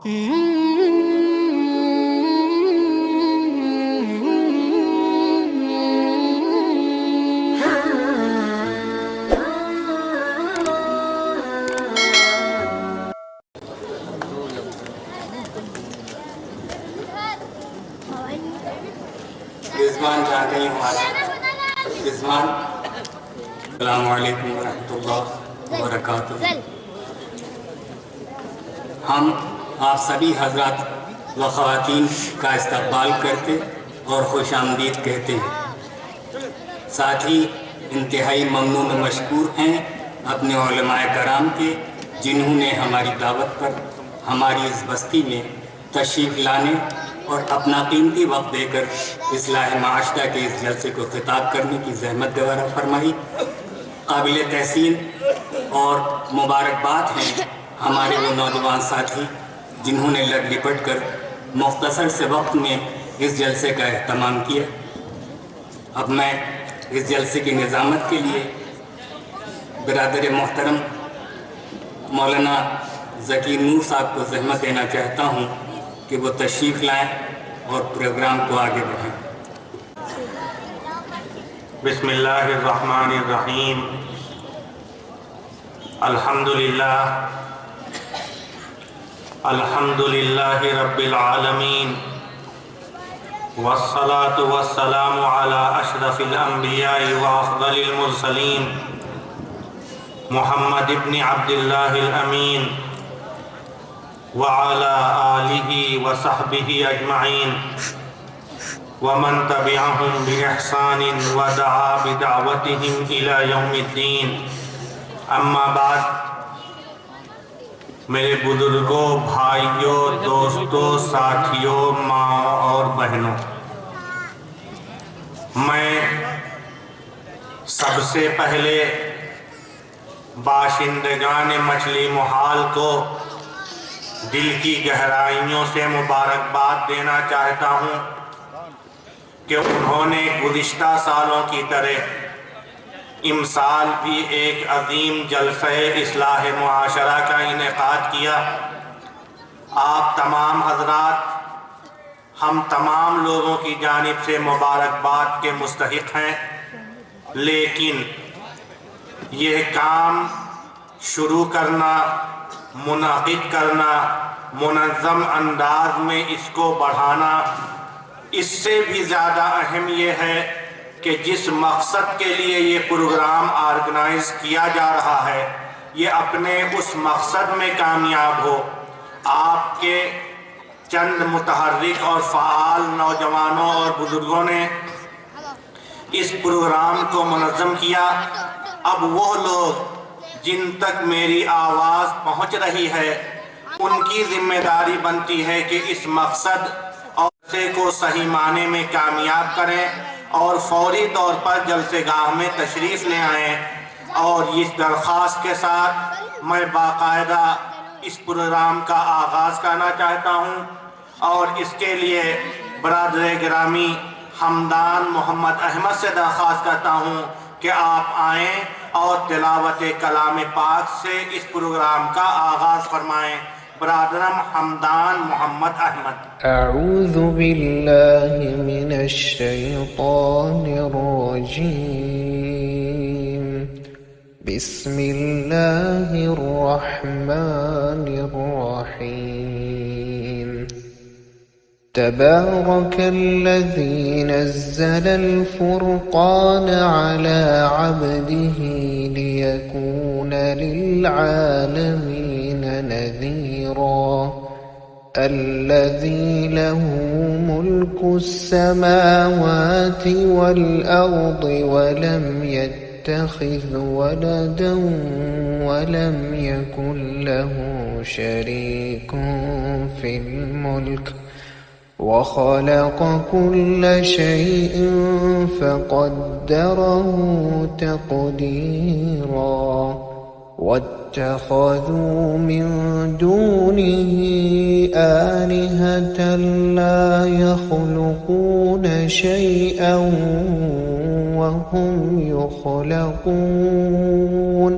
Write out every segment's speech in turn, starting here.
رضوان جا گئی ہمارے رضوان، السلام علیکم ورحمۃ اللہ وبرکاتہ۔ ہم آپ سبھی حضرات و خواتین کا استقبال کرتے اور خوش آمدید کہتے ہیں۔ ساتھ ہی انتہائی ممنون و مشکور ہیں اپنے علماء کرام کے، جنہوں نے ہماری دعوت پر ہماری اس بستی میں تشریف لانے اور اپنا قیمتی وقت دے کر اصلاح معاشرہ کے اس جلسے کو خطاب کرنے کی زحمت گوارا فرمائی۔ قابل تحسین اور مبارکباد ہیں ہمارے وہ نوجوان ساتھی جنہوں نے لڑ لپٹ کر مختصر سے وقت میں اس جلسے کا اہتمام کیا۔ اب میں اس جلسے کی نظامت کے لیے برادر محترم مولانا ذکی نور صاحب کو زحمت دینا چاہتا ہوں کہ وہ تشریف لائیں اور پروگرام کو آگے بڑھائیں۔ بسم اللہ الرحمن الرحیم۔ الحمدللہ رب العالمین، والصلاة والسلام علی اشرف الانبیاء وافضل المرسلین، محمد ابن عبداللہ الامین وعلى آلہ وصحبہ اجمعین ومن تبعہم بإحسان ودعا بدعوتہم إلی یوم الدین۔ اما بعد، میرے بزرگوں، بھائیوں، دوستوں، ساتھیوں، ماں اور بہنوں، میں سب سے پہلے باشندگان مچھلی محال کو دل کی گہرائیوں سے مبارکباد دینا چاہتا ہوں کہ انہوں نے گزشتہ سالوں کی طرح امسال بھی ایک عظیم جلسہ اصلاح معاشرہ کا انعقاد کیا۔ آپ تمام حضرات، ہم تمام لوگوں کی جانب سے مبارکباد کے مستحق ہیں، لیکن یہ کام شروع کرنا، منعقد کرنا، منظم انداز میں اس کو بڑھانا، اس سے بھی زیادہ اہم یہ ہے کہ جس مقصد کے لیے یہ پروگرام آرگنائز کیا جا رہا ہے یہ اپنے اس مقصد میں کامیاب ہو۔ آپ کے چند متحرک اور فعال نوجوانوں اور بزرگوں نے اس پروگرام کو منظم کیا۔ اب وہ لوگ جن تک میری آواز پہنچ رہی ہے ان کی ذمہ داری بنتی ہے کہ اس مقصد اور جلسے کو صحیح معنی میں کامیاب کریں اور فوری طور پر جلسے گاہ میں تشریف لے آئیں۔ اور اس درخواست کے ساتھ میں باقاعدہ اس پروگرام کا آغاز کرنا چاہتا ہوں اور اس کے لیے برادر گرامی حمدان محمد احمد سے درخواست کرتا ہوں کہ آپ آئیں اور تلاوت کلام پاک سے اس پروگرام کا آغاز فرمائیں۔ برادرم حمدان محمد احمد۔ اعوذ باللہ من الشیطان الرجیم، بسم اللہ الرحمن الرحیم۔ تبارك الذي نزل الفرقان على عبده ليكون للعالمين نذيرا، الذي له ملك السماوات والأرض ولم يتخذ ولدا ولم يكن له شريك في الملك وخلق كل شيء فقدره تقديرا، واتخذوا من دونه آلهة لا يخلقون شيئا وهم يخلقون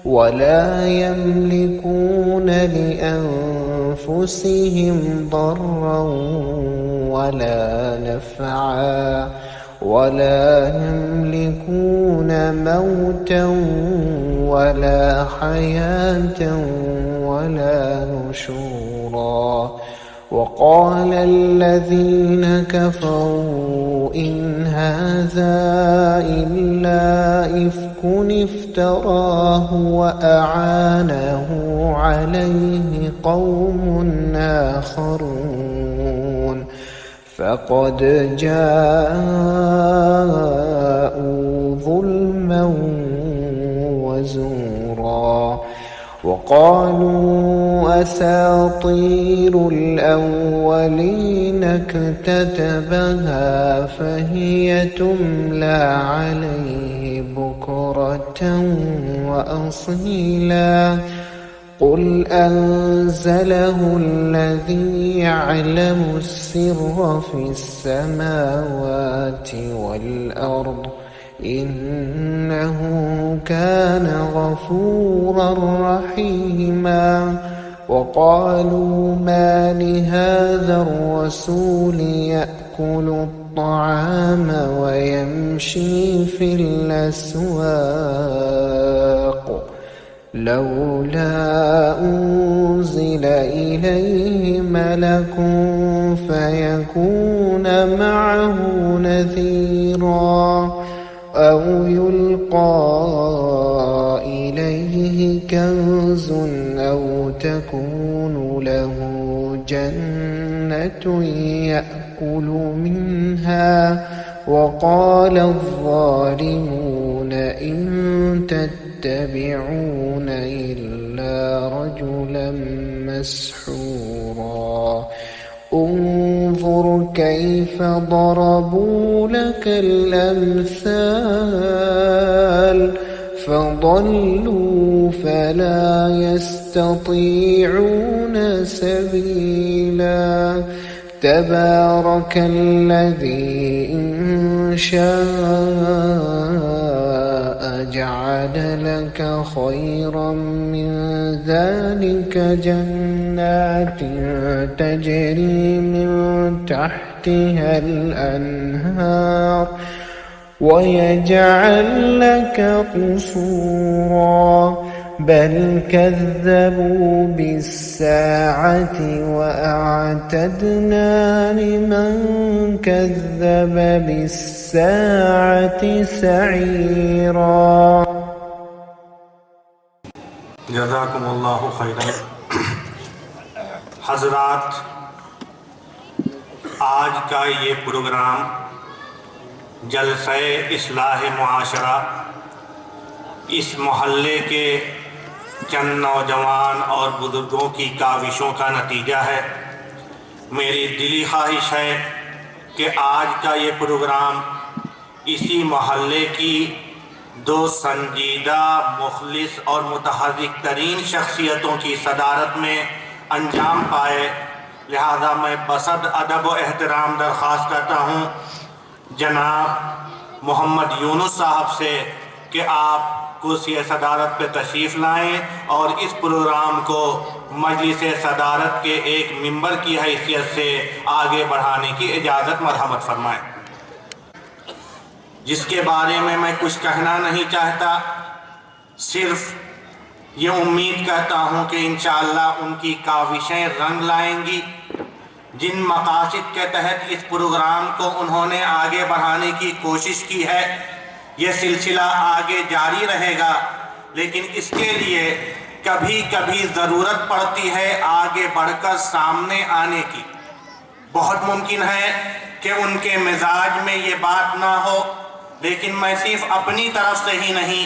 ولا يملكون لأنفسهم أنفسهم ضرا ولا نفعا ولا يملكون موتا ولا حياة ولا نشورا. وقال الذين كفروا إن هذا إلا إفك افتراه وأعانه عليه قوم آخرون فقد جاءوا ظلما وزورا. وقالوا أساطير الأولين اكتتبها فهي تملى عليه بكرة وأصيلا. قل أنزله الذي يعلم السر في السماوات والأرض إنه كان غفورا رحيما. وقالوا ما لهذا الرسول يأكل الطعام ويمشي في الأسواق لولا أنزل إليه ملك فيكون معه نذيرا أو يلقى إليه كنز أو تكون له جنة يأكل منها. وقال الظالمون إن تتبعون إلا رجلا مسحورا. انظر كيف ضربوا لك الأمثال فضلوا فلا يستطيعون سبيلا. تبارك الذي إن شاء جعل لك خيرا من ذلك جنات تجري من تحتها الأنهار ويجعل لك قصورا بل كذبوا بالساعة وأعتدنا لمن كذب بالساعة سعيرا. جزاکم اللہ خیرا. حضرات، آج کا یہ پروگرام جلسہ اصلاح معاشرہ اس محلے کے چند نوجوان اور بزرگوں کی کاوشوں کا نتیجہ ہے. میری دلی خواہش ہے کہ آج کا یہ پروگرام اسی محلے کی دو سنجیدہ، مخلص اور متحرک ترین شخصیتوں کی صدارت میں انجام پائے. لہذا میں بصد ادب و احترام درخواست کرتا ہوں جناب محمد یونس صاحب سے کہ آپ کرسی صدارت پہ تشریف لائیں اور اس پروگرام کو مجلس صدارت کے ایک ممبر کی حیثیت سے آگے بڑھانے کی اجازت مرحمت فرمائیں. جس کے بارے میں کچھ کہنا نہیں چاہتا، صرف یہ امید کرتا ہوں کہ انشاءاللہ ان کی کاوشیں رنگ لائیں گی. جن مقاصد کے تحت اس پروگرام کو انہوں نے آگے بڑھانے کی کوشش کی ہے، یہ سلسلہ آگے جاری رہے گا. لیکن اس کے لیے کبھی کبھی ضرورت پڑتی ہے آگے بڑھ کر سامنے آنے کی. بہت ممکن ہے کہ ان کے مزاج میں یہ بات نہ ہو، لیکن میں صرف اپنی طرف سے ہی نہیں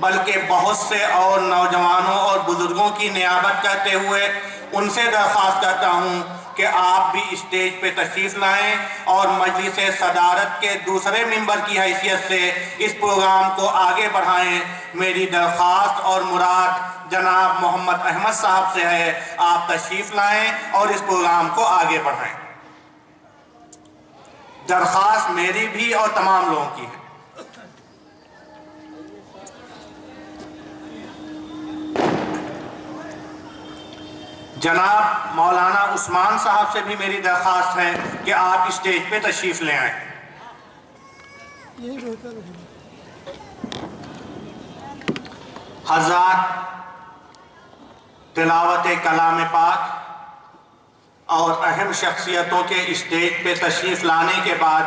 بلکہ بہت سے اور نوجوانوں اور بزرگوں کی نیابت کرتے ہوئے ان سے درخواست کرتا ہوں کہ آپ بھی اسٹیج پہ تشریف لائیں اور مجلس صدارت کے دوسرے ممبر کی حیثیت سے اس پروگرام کو آگے بڑھائیں. میری درخواست اور مراد جناب محمد احمد صاحب سے ہے، آپ تشریف لائیں اور اس پروگرام کو آگے بڑھائیں. درخواست میری بھی اور تمام لوگوں کی ہے. جناب مولانا عثمان صاحب سے بھی میری درخواست ہے کہ آپ اسٹیج پہ تشریف لے آئیں۔ حضرات، تلاوت کلام پاک اور اہم شخصیتوں کے اسٹیج پہ تشریف لانے کے بعد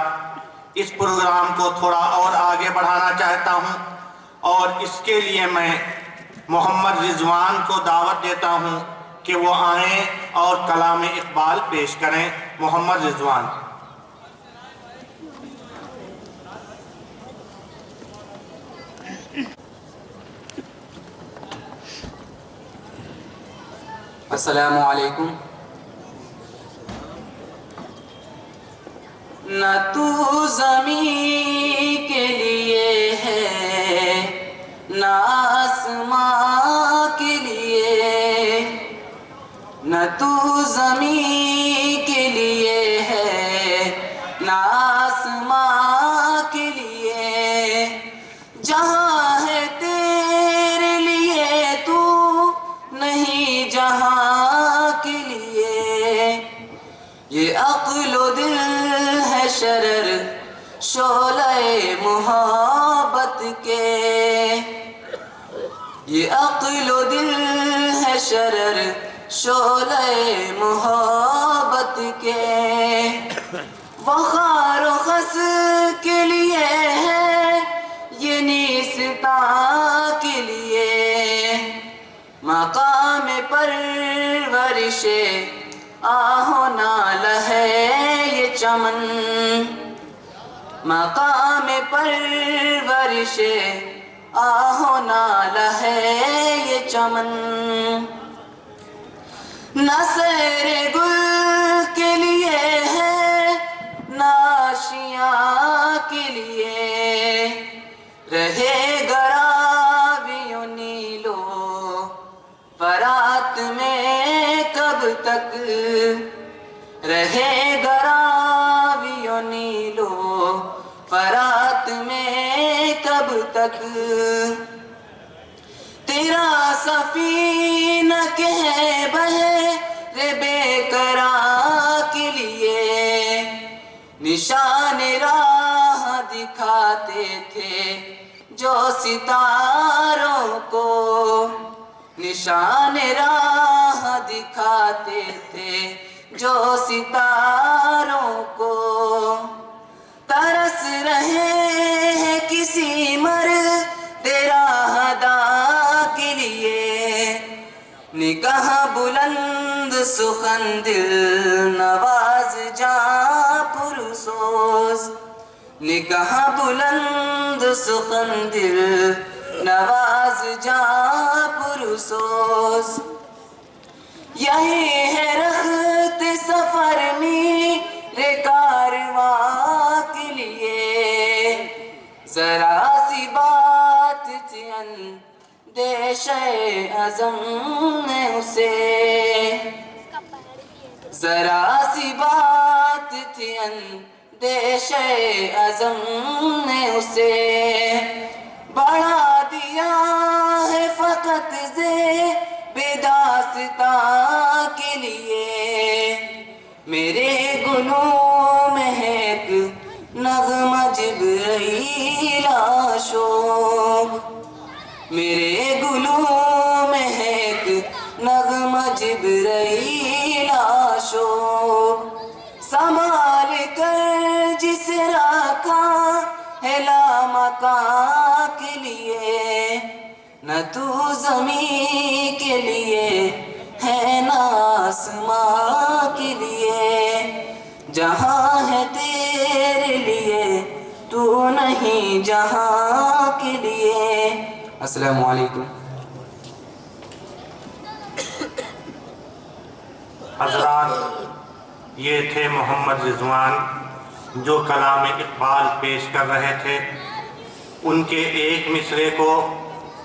اس پروگرام کو تھوڑا اور آگے بڑھانا چاہتا ہوں، اور اس کے لیے میں محمد رضوان کو دعوت دیتا ہوں کہ وہ آئیں اور کلام اقبال پیش کریں۔ محمد رضوان۔ السلام علیکم۔ نہ تو زمین کے لیے ہے نہ آسمان کے لیے، نہ تو زمین کے لیے ہے نہ آسمان کے لیے، جہاں ہے تیرے لیے تو نہیں جہاں کے لیے، یہ عقل و دل ہے شرر شعلہ محبت کے، یہ عقل و دل ہے شرر شعلہ محبت کے، وہ خار و خس کے لیے ہے یہ نیستاں کے لیے، مقام پرورش آہ و نال ہے یہ چمن، مقام پرورش آہ و نال ہے یہ چمن، نہ سیر گل کے لیے ہے نہ آشیاں کے لیے، رہے گراویوں نیلو فرات میں کب تک، رہے گراویوں نیلو فرات میں کب تک، تیرا سفینہ کہ ہے بحر بے قرار کے لیے، نشان راہ دکھاتے تھے جو ستاروں کو، نشان راہ دکھاتے تھے جو ستاروں کو، ترس رہے ہیں کسی مرد راہ ادا کے لیے، نگاہ بلند سخن دل نواز جاں پرسوز، نگاہ بلند سخن دل نواز جاں پرسوز، یہی ہے رخت سفر میرے کارواں کے لیے، ذرا سی بات تھی اندیشہ عزم نے اسے، ذرا سی بات تھی اندیشہ عزم نے اسے، بڑھا دیا ہے فقط ذیب داستاں کے لیے، میرے گلوں میں ہے ایک نغمہ جبرائیل عاشق، میرے گلوں میں ہے ایک نغمہ جبرائیل عاشق، سنبھال کر جس رکھا ہے لامکاں کے لیے، نہ تو زمین کے لیے ہے نہ آسمان کے لیے، جہاں ہے تیرے لیے تو نہیں جہاں کے لیے۔ السلام علیکم۔ حضرات، یہ تھے محمد رضوان جو کلام اقبال پیش کر رہے تھے۔ ان کے ایک مصرعے کو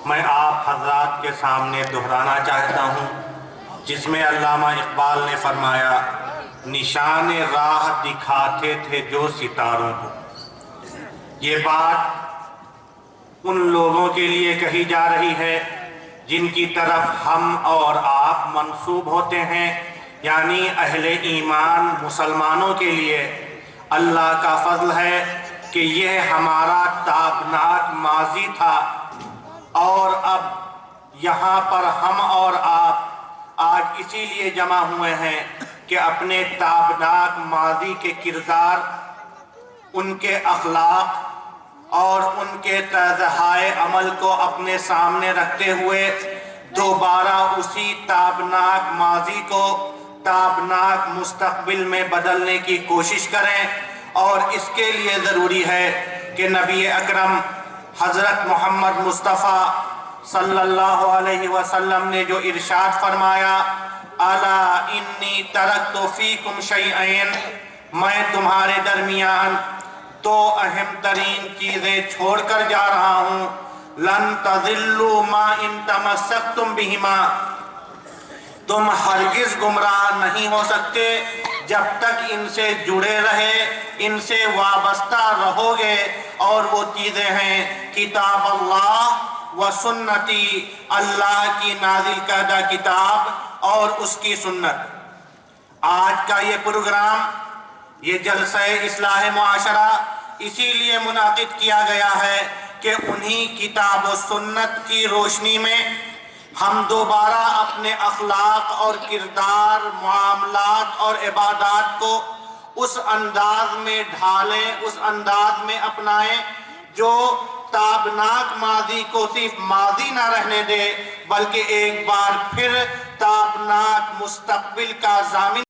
میں آپ حضرات کے سامنے دہرانا چاہتا ہوں، جس میں علامہ اقبال نے فرمایا، نشان راہ دکھاتے تھے جو ستاروں کو۔ یہ بات ان لوگوں کے لیے کہی جا رہی ہے جن کی طرف ہم اور آپ منسوب ہوتے ہیں، یعنی اہل ایمان مسلمانوں کے لیے اللہ کا فضل ہے کہ یہ ہمارا تابناک ماضی تھا، اور اب یہاں پر ہم اور آپ آج اسی لیے جمع ہوئے ہیں کہ اپنے تابناک ماضی کے کردار، ان کے اخلاق اور ان کے طرزِ عمل کو اپنے سامنے رکھتے ہوئے دوبارہ اسی تابناک ماضی کو تابناک مستقبل میں بدلنے کی کوشش کریں۔ اور اس کے لیے ضروری ہے کہ نبی اکرم حضرت محمد مصطفیٰ صلی اللہ علیہ وسلم نے جو ارشاد فرمایا، الا انی ترکت فیکم شیئین، میں تمہارے درمیان دو اہم ترین چیزیں چھوڑ کر جا رہا ہوں، لن تضلوا ما ان تمسکتم بہما، تم ہرگز گمراہ نہیں ہو سکتے جب تک ان سے جڑے رہے، ان سے وابستہ رہو گے، اور وہ چیزیں ہیں کتاب اللہ و سنتی، اللہ کی نازل کردہ کتاب اور اس کی سنت۔ آج کا یہ پروگرام، یہ جلسہ اصلاح معاشرہ اسی لیے منعقد کیا گیا ہے کہ انہی کتاب و سنت کی روشنی میں ہم دوبارہ اپنے اخلاق اور کردار، معاملات اور عبادات کو اس انداز میں ڈھالیں، اس انداز میں اپنائیں جو تابناک ماضی کو صرف ماضی نہ رہنے دے، بلکہ ایک بار پھر تابناک مستقبل کا ضامن